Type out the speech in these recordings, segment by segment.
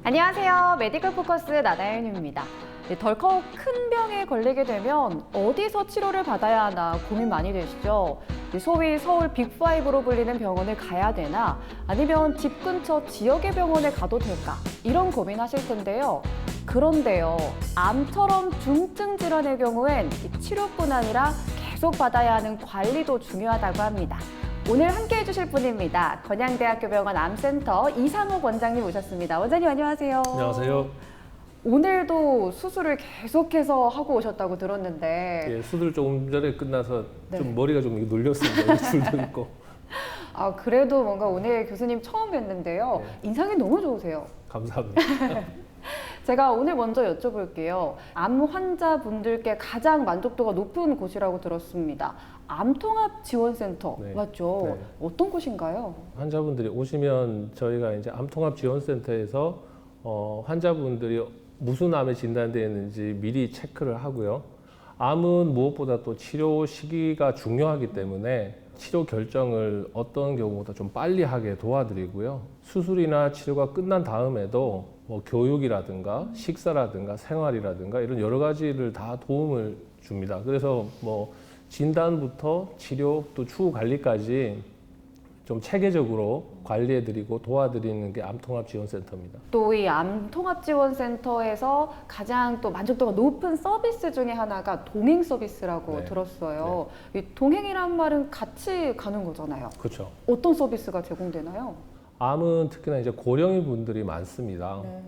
안녕하세요. 메디컬 포커스 나다현입니다. 덜컥 큰 병에 걸리게 되면 어디서 치료를 받아야 하나 고민 많이 되시죠? 소위 서울 빅5로 불리는 병원을 가야 되나 아니면 집 근처 지역의 병원에 가도 될까? 이런 고민하실 텐데요. 그런데요, 암처럼 중증 질환의 경우엔 치료뿐 아니라 계속 받아야 하는 관리도 중요하다고 합니다. 오늘 함께 해주실 분입니다. 건양대학교 병원 암센터 이상욱 원장님 오셨습니다. 원장님 안녕하세요. 안녕하세요. 오늘도 수술을 계속해서 하고 오셨다고 들었는데 예, 수술 조금 전에 끝나서 네. 좀 머리가 좀 눌렸습니다. 줄도 있고. 그래도 뭔가 오늘 교수님 처음 뵀는데요. 네. 인상이 너무 좋으세요. 감사합니다. 제가 오늘 먼저 여쭤볼게요. 암 환자분들께 가장 만족도가 높은 곳이라고 들었습니다. 암통합지원센터 네. 맞죠? 네. 어떤 곳인가요? 환자분들이 오시면 저희가 이제 암통합지원센터에서 환자분들이 무슨 암에 진단되어 있는지 미리 체크를 하고요. 암은 무엇보다 또 치료 시기가 중요하기 때문에 치료 결정을 어떤 경우보다 좀 빨리 하게 도와드리고요. 수술이나 치료가 끝난 다음에도 뭐 교육이라든가 식사라든가 생활이라든가 이런 여러 가지를 다 도움을 줍니다. 그래서 뭐 진단부터 치료 또 추후 관리까지 좀 체계적으로 관리해드리고 도와드리는 게 암통합지원센터입니다. 또 이 암통합지원센터에서 가장 또 만족도가 높은 서비스 중에 하나가 동행 서비스라고 네. 들었어요. 이 동행이란 말은 같이 가는 거잖아요. 그렇죠. 어떤 서비스가 제공되나요? 암은 특히나 이제 고령인 분들이 많습니다. 네.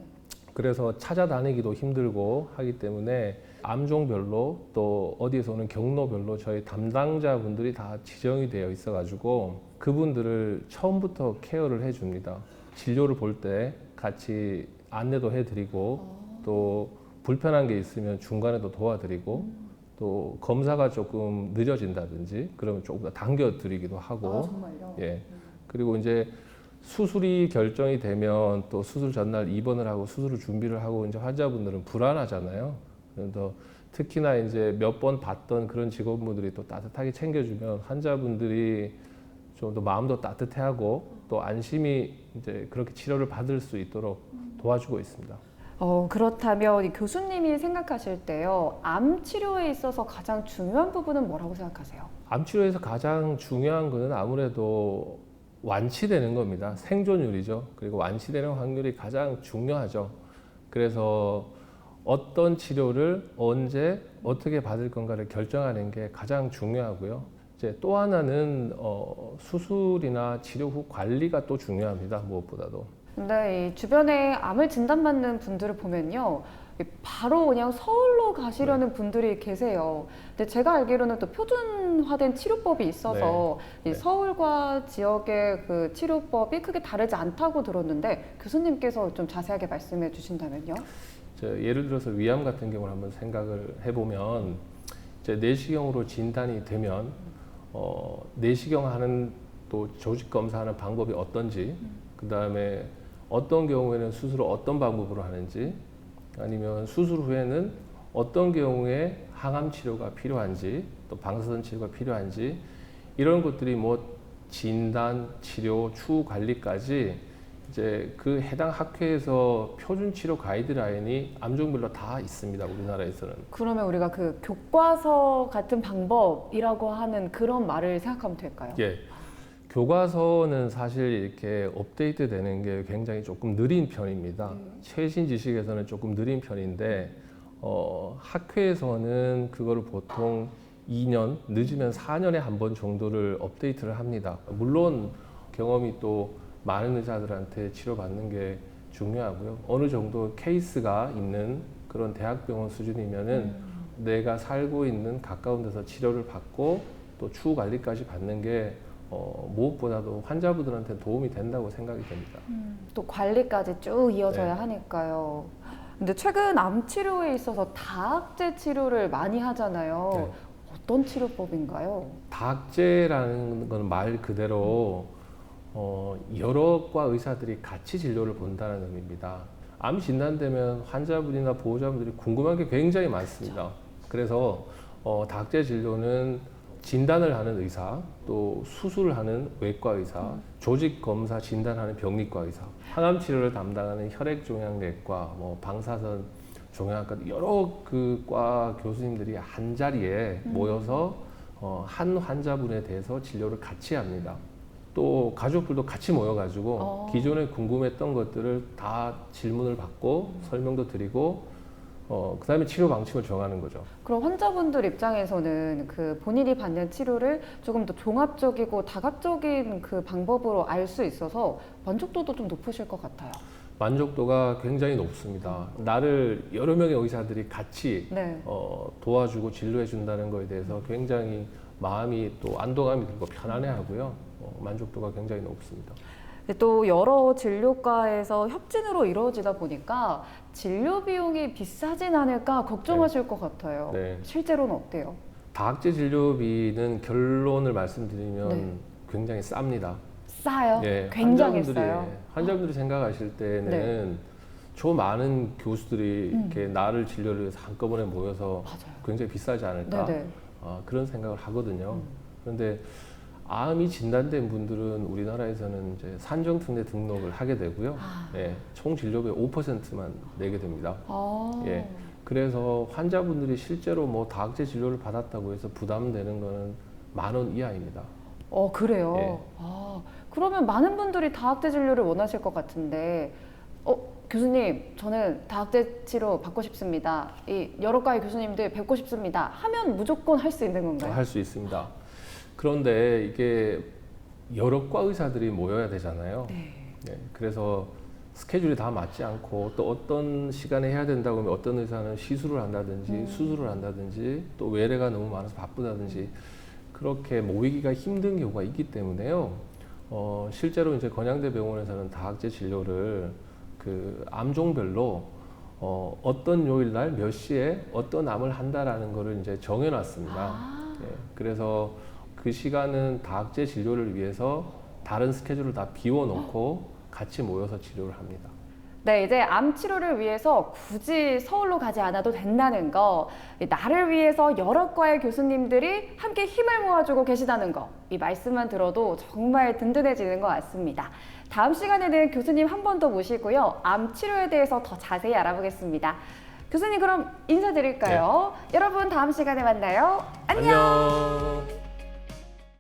그래서 찾아다니기도 힘들고 하기 때문에 암종별로 또 어디에서 오는 경로별로 저희 담당자분들이 다 지정이 되어 있어가지고 그분들을 처음부터 케어를 해줍니다. 진료를 볼 때 같이 안내도 해드리고 또 불편한 게 있으면 중간에도 도와드리고 또 검사가 조금 늦어진다든지 그러면 조금 더 당겨드리기도 하고 정말요? 예. 그리고 이제 수술이 결정이 되면 또 수술 전날 입원을 하고 수술을 준비를 하고 이제 환자분들은 불안하잖아요. 그래서 특히나 이제 몇 번 봤던 그런 직원분들이 또 따뜻하게 챙겨주면 환자분들이 좀 더 마음도 따뜻해하고 또 안심이 이제 그렇게 치료를 받을 수 있도록 도와주고 있습니다. 그렇다면 이 교수님이 생각하실 때요, 암 치료에 있어서 가장 중요한 부분은 뭐라고 생각하세요? 암 치료에서 가장 중요한 거는 아무래도 완치되는 겁니다. 생존율이죠. 그리고 완치되는 확률이 가장 중요하죠. 그래서 어떤 치료를 언제 어떻게 받을 건가를 결정하는 게 가장 중요하고요. 이제 또 하나는 수술이나 치료 후 관리가 또 중요합니다. 무엇보다도. 근데 이 주변에 암을 진단받는 분들을 보면요, 바로 그냥 서울로 가시려는 분들이 계세요. 근데 제가 알기로는 또 표준화된 치료법이 있어서 이 네. 서울과 지역의 그 치료법이 크게 다르지 않다고 들었는데 교수님께서 좀 자세하게 말씀해 주신다면요. 예를 들어서 위암 같은 경우를 한번 생각을 해보면 이제 내시경으로 진단이 되면 내시경 하는 또 조직 검사하는 방법이 어떤지, 그 다음에 어떤 경우에는 수술을 어떤 방법으로 하는지, 아니면 수술 후에는 어떤 경우에 항암 치료가 필요한지, 또 방사선 치료가 필요한지 이런 것들이 뭐 진단, 치료, 추후 관리까지 이제 그 해당 학회에서 표준 치료 가이드라인이 암종별로 다 있습니다. 우리나라에서는. 그러면 우리가 그 교과서 같은 방법이라고 하는 그런 말을 생각하면 될까요? 예. 교과서는 사실 이렇게 업데이트 되는 게 굉장히 조금 느린 편입니다. 최신 지식에서는 조금 느린 편인데, 학회에서는 그거를 보통 2년, 늦으면 4년에 한 번 정도를 업데이트를 합니다. 물론 경험이 또 많은 의사들한테 치료받는 게 중요하고요. 어느 정도 케이스가 있는 그런 대학병원 수준이면은 내가 살고 있는 가까운 데서 치료를 받고 또 추후 관리까지 받는 게 무엇보다도 환자분들한테 도움이 된다고 생각이 됩니다. 또 관리까지 쭉 이어져야 네. 하니까요. 근데 최근 암 치료에 있어서 다학제 치료를 많이 하잖아요. 네. 어떤 치료법인가요? 다학제라는 건 말 그대로 여러 과 의사들이 같이 진료를 본다는 의미입니다. 암 진단되면 환자분이나 보호자분들이 궁금한 게 굉장히 많습니다. 그래서 다학제 진료는 진단을 하는 의사, 또 수술하는 외과 의사, 조직 검사 진단하는 병리과 의사, 항암 치료를 담당하는 혈액종양내과, 뭐 방사선 종양학과 여러 그 과 교수님들이 한 자리에 모여서 한 환자분에 대해서 진료를 같이 합니다. 또 가족들도 같이 모여가지고 기존에 궁금했던 것들을 다 질문을 받고 설명도 드리고 그다음에 치료 방침을 정하는 거죠. 그럼 환자분들 입장에서는 그 본인이 받는 치료를 조금 더 종합적이고 다각적인 그 방법으로 알 수 있어서 만족도도 좀 높으실 것 같아요. 만족도가 굉장히 높습니다. 나를 여러 명의 의사들이 같이 네. 도와주고 진료해 준다는 거에 대해서 굉장히 마음이 또 안도감이 들고 편안해하고요. 만족도가 굉장히 높습니다. 또 여러 진료과에서 협진으로 이루어지다 보니까 진료 비용이 비싸진 않을까 걱정하실 것 같아요. 네. 실제로는 어때요? 다학제 진료비는 결론을 말씀드리면 네. 굉장히 쌉니다. 싸요? 예, 굉장히 싸요. 환자분들이 생각하실 때는 네. 저 많은 교수들이 이렇게 나를 진료를 위해서 한꺼번에 모여서 맞아요. 굉장히 비싸지 않을까 네네. 그런 생각을 하거든요. 그런데 암이 진단된 분들은 우리나라에서는 이제 산정특례 등록을 하게 되고요. 예, 총 진료비의 5%만 내게 됩니다. 예, 그래서 환자분들이 실제로 뭐 다학제 진료를 받았다고 해서 부담되는 거는 10,000원 이하입니다. 그래요? 예. 그러면 많은 분들이 다학제 진료를 원하실 것 같은데, 교수님, 저는 다학제 치료 받고 싶습니다. 이 여러 과의 교수님들 뵙고 싶습니다. 하면 무조건 할 수 있는 건가요? 할 수 있습니다. 그런데 이게 여러 과 의사들이 모여야 되잖아요. 네, 그래서 스케줄이 다 맞지 않고 또 어떤 시간에 해야 된다고 하면 어떤 의사는 시술을 한다든지 수술을 한다든지 또 외래가 너무 많아서 바쁘다든지 그렇게 모이기가 힘든 경우가 있기 때문에요. 실제로 이제 건양대 병원에서는 다학제 진료를 그 암종별로 어떤 요일 날 몇 시에 어떤 암을 한다라는 거를 이제 정해놨습니다. 네, 그래서 그 시간은 다학제 진료를 위해서 다른 스케줄을 다 비워놓고 같이 모여서 치료를 합니다. 네, 이제 암 치료를 위해서 굳이 서울로 가지 않아도 된다는 거, 나를 위해서 여러 과의 교수님들이 함께 힘을 모아주고 계시다는 거, 이 말씀만 들어도 정말 든든해지는 것 같습니다. 다음 시간에는 교수님 한 번 더 모시고요. 암 치료에 대해서 더 자세히 알아보겠습니다. 교수님 그럼 인사드릴까요? 여러분 다음 시간에 만나요. 안녕.